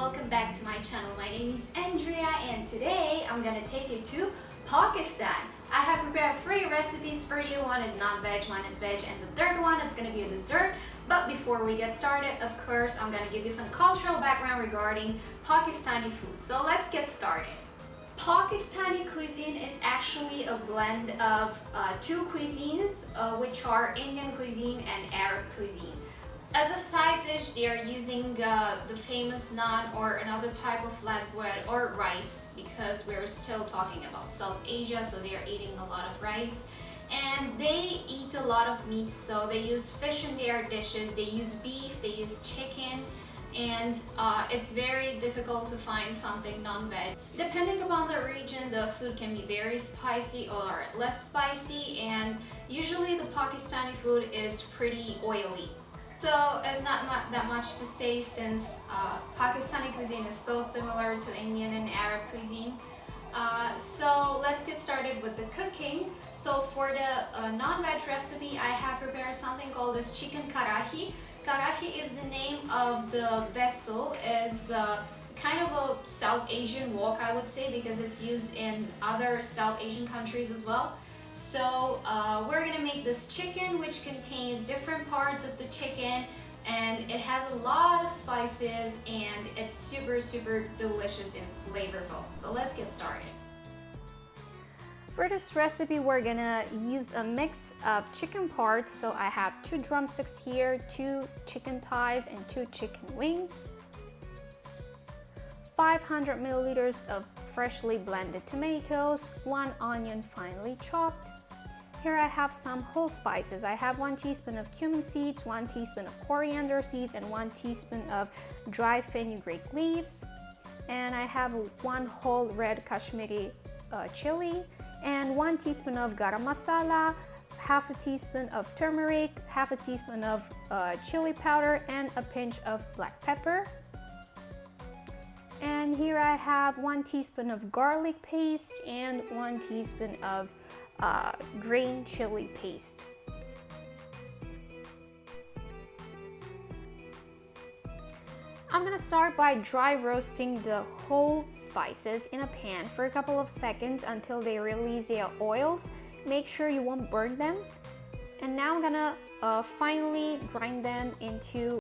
welcome back to my channel. My name is Andrea and today I'm gonna take you to Pakistan. I have prepared 3 recipes for you. One is non-veg, one is veg, and the third one is gonna be a dessert. But before we get started, of course, I'm gonna give you some cultural background regarding Pakistani food. So let's get started. Pakistani cuisine is actually a blend of 2 cuisines, which are Indian cuisine and Arab cuisine. As a side dish, they are using the famous naan or another type of flatbread or rice, because we're still talking about South Asia, so they are eating a lot of rice. And they eat a lot of meat, so they use fish in their dishes, they use beef, they use chicken, and it's very difficult to find something non-veg. Depending upon the region, the food can be very spicy or less spicy, and usually the Pakistani food is pretty oily. So it's not that much to say, since Pakistani cuisine is so similar to Indian and Arab cuisine. So let's get started with the cooking. So for the non-veg recipe, I have prepared something called this chicken karahi. Karahi is the name of the vessel, is kind of a South Asian wok, I would say, because it's used in other South Asian countries as well. So we're gonna make this chicken, which contains different parts of the chicken, and it has a lot of spices, and it's super delicious and flavorful. So let's get started. For this recipe, we're gonna use a mix of chicken parts. So I have 2 drumsticks here, 2 chicken thighs, and 2 chicken wings, 500 milliliters of freshly blended tomatoes, 1 onion finely chopped. Here I have some whole spices. I have 1 teaspoon of cumin seeds, 1 teaspoon of coriander seeds, and 1 teaspoon of dry fenugreek leaves. And I have 1 whole red Kashmiri chilli, and 1 teaspoon of garam masala, half a teaspoon of turmeric, half a teaspoon of chili powder, and a pinch of black pepper. And here I have 1 teaspoon of garlic paste and 1 teaspoon of green chili paste. I'm gonna start by dry roasting the whole spices in a pan for a couple of seconds until they release their oils. Make sure you won't burn them. And now I'm gonna finely grind them into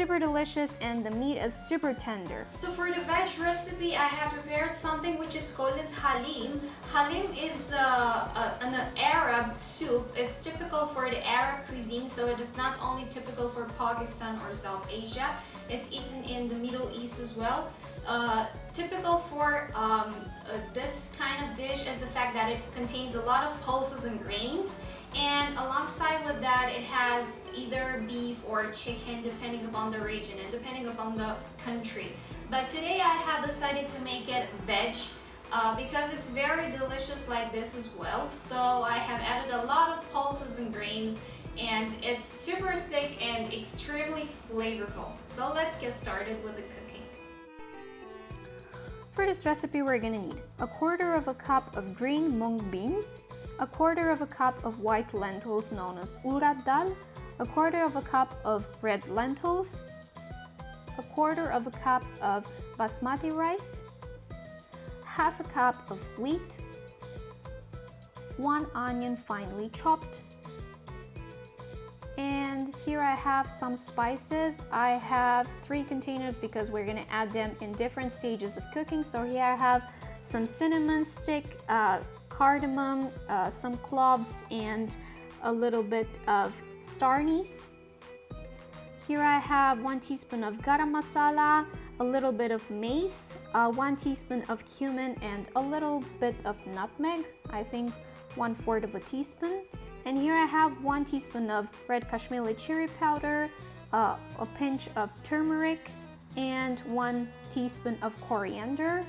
super delicious, and the meat is super tender. So for the veg recipe, I have prepared something which is called as Haleem. Haleem is an Arab soup. It's typical for the Arab cuisine, so it is not only typical for Pakistan or South Asia. It's eaten in the Middle East as well. Typical for this kind of dish is the fact that it contains a lot of pulses and grains. And alongside with that, it has either beef or chicken, depending upon the region and depending upon the country. But today I have decided to make it veg because it's very delicious like this as well. So I have added a lot of pulses and grains, and it's super thick and extremely flavorful. So let's get started with the cooking. For this recipe, we're gonna need 1/4 of a cup of green mung beans, 1/4 of a cup of white lentils known as urad dal, 1/4 of a cup of red lentils, 1/4 of a cup of basmati rice, 1/2 cup of wheat, 1 onion finely chopped, and here I have some spices. I have 3 containers because we're gonna add them in different stages of cooking. So here I have some cinnamon stick, cardamom, some cloves, and a little bit of star anise. Here I have 1 teaspoon of garam masala, a little bit of mace, 1 teaspoon of cumin, and a little bit of nutmeg, I think 1/4 of a teaspoon. And here I have 1 teaspoon of red Kashmiri chili powder, a pinch of turmeric, and 1 teaspoon of coriander.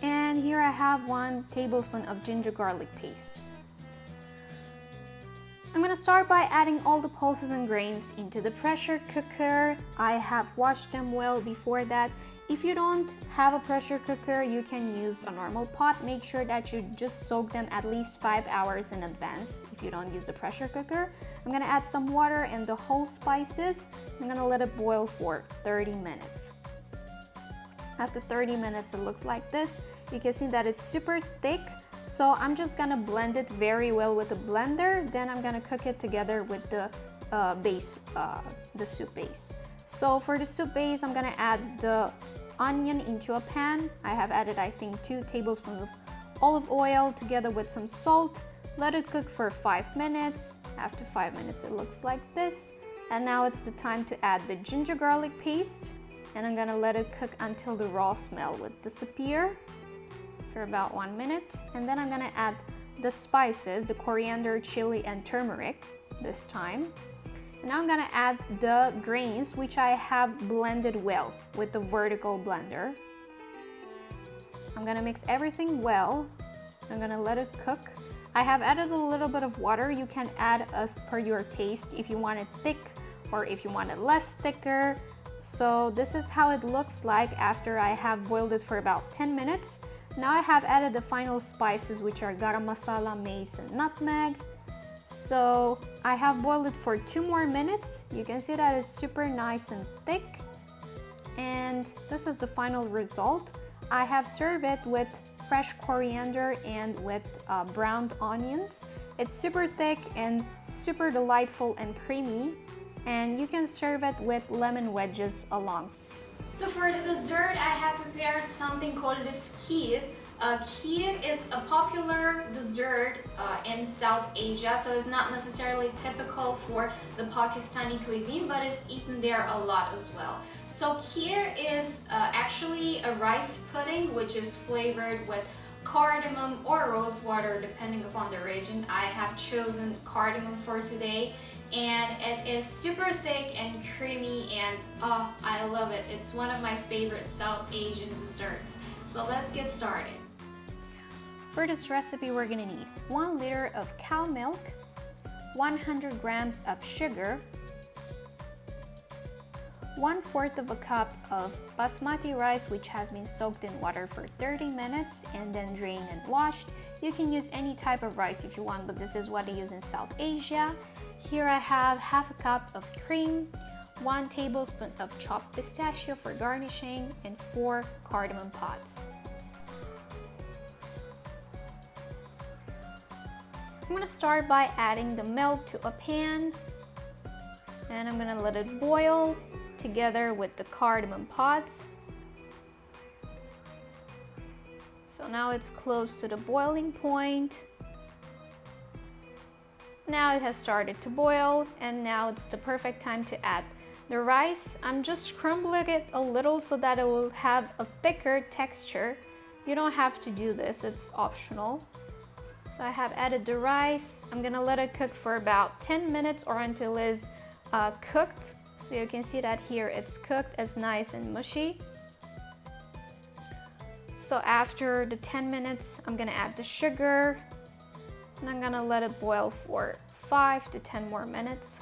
And here I have 1 tablespoon of ginger garlic paste. I'm gonna start by adding all the pulses and grains into the pressure cooker. I have washed them well before that. If you don't have a pressure cooker, you can use a normal pot. Make sure that you just soak them at least 5 hours in advance if you don't use the pressure cooker. I'm gonna add some water and the whole spices. I'm gonna let it boil for 30 minutes. After 30 minutes, it looks like this. You can see that it's super thick. So I'm just gonna blend it very well with a blender. Then I'm gonna cook it together with the soup base. So for the soup base, I'm gonna add the onion into a pan. I have added, I think, 2 tablespoons of olive oil together with some salt. Let it cook for 5 minutes. After 5 minutes, it looks like this. And now it's the time to add the ginger garlic paste. And I'm gonna let it cook until the raw smell would disappear for about 1 minute. And then I'm gonna add the spices, the coriander, chili, and turmeric this time. Now I'm gonna add the grains, which I have blended well with the vertical blender. I'm gonna mix everything well. I'm gonna let it cook. I have added a little bit of water. You can add as per your taste if you want it thick or if you want it less thicker. So this is how it looks like after I have boiled it for about 10 minutes. Now I have added the final spices, which are garam masala, mace, and nutmeg. So I have boiled it for 2 more minutes. You can see that it's super nice and thick. And this is the final result. I have served it with fresh coriander and with browned onions. It's super thick and super delightful and creamy. And you can serve it with lemon wedges along. So for the dessert, I have prepared something called this kheer. Kheer is a popular dessert in South Asia, so it's not necessarily typical for the Pakistani cuisine, but it's eaten there a lot as well. So kheer is actually a rice pudding which is flavored with cardamom or rose water depending upon the region. I have chosen cardamom for today, and it is super thick and creamy, and I love it. It's one of my favorite South Asian desserts. So let's get started. For this recipe, we're gonna need 1 liter of cow milk, 100 grams of sugar, 1/4 of a cup of basmati rice, which has been soaked in water for 30 minutes and then drained and washed. You can use any type of rice if you want, but this is what they use in South Asia. Here I have 1/2 cup of cream, 1 tablespoon of chopped pistachio for garnishing, and 4 cardamom pods. I'm gonna start by adding the milk to a pan, and I'm gonna let it boil together with the cardamom pods. So now it's close to the boiling point. Now it has started to boil, and now it's the perfect time to add the rice. I'm just crumbling it a little so that it will have a thicker texture. You don't have to do this, it's optional. So I have added the rice. I'm gonna let it cook for about 10 minutes or until it's cooked. So you can see that here it's cooked, it's nice and mushy. So after the 10 minutes, I'm gonna add the sugar, and I'm gonna let it boil for 5 to 10 more minutes.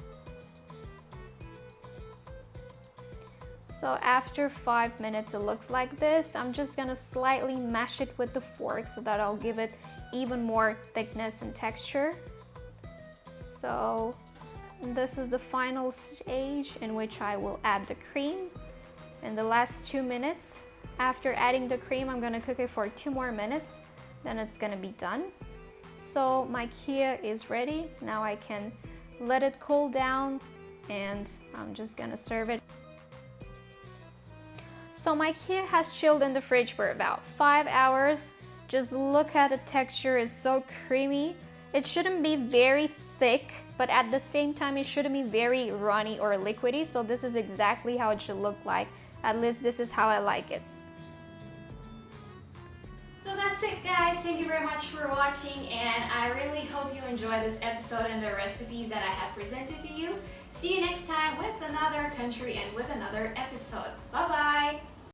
So after 5 minutes it looks like this. I'm just gonna slightly mash it with the fork so that I'll give it even more thickness and texture. So this is the final stage in which I will add the cream. In the last 2 minutes, after adding the cream, I'm gonna cook it for 2 more minutes, then it's gonna be done. So my kheer is ready. Now I can let it cool down and I'm just gonna serve it. So my kheer has chilled in the fridge for about 5 hours. Just look at the texture, it's so creamy. It shouldn't be very thick, but at the same time it shouldn't be very runny or liquidy. So this is exactly how it should look like. At least this is how I like it. So that's it guys, thank you very much for watching and I really hope you enjoy this episode and the recipes that I have presented to you. See you next time with another country and with another episode. Bye bye!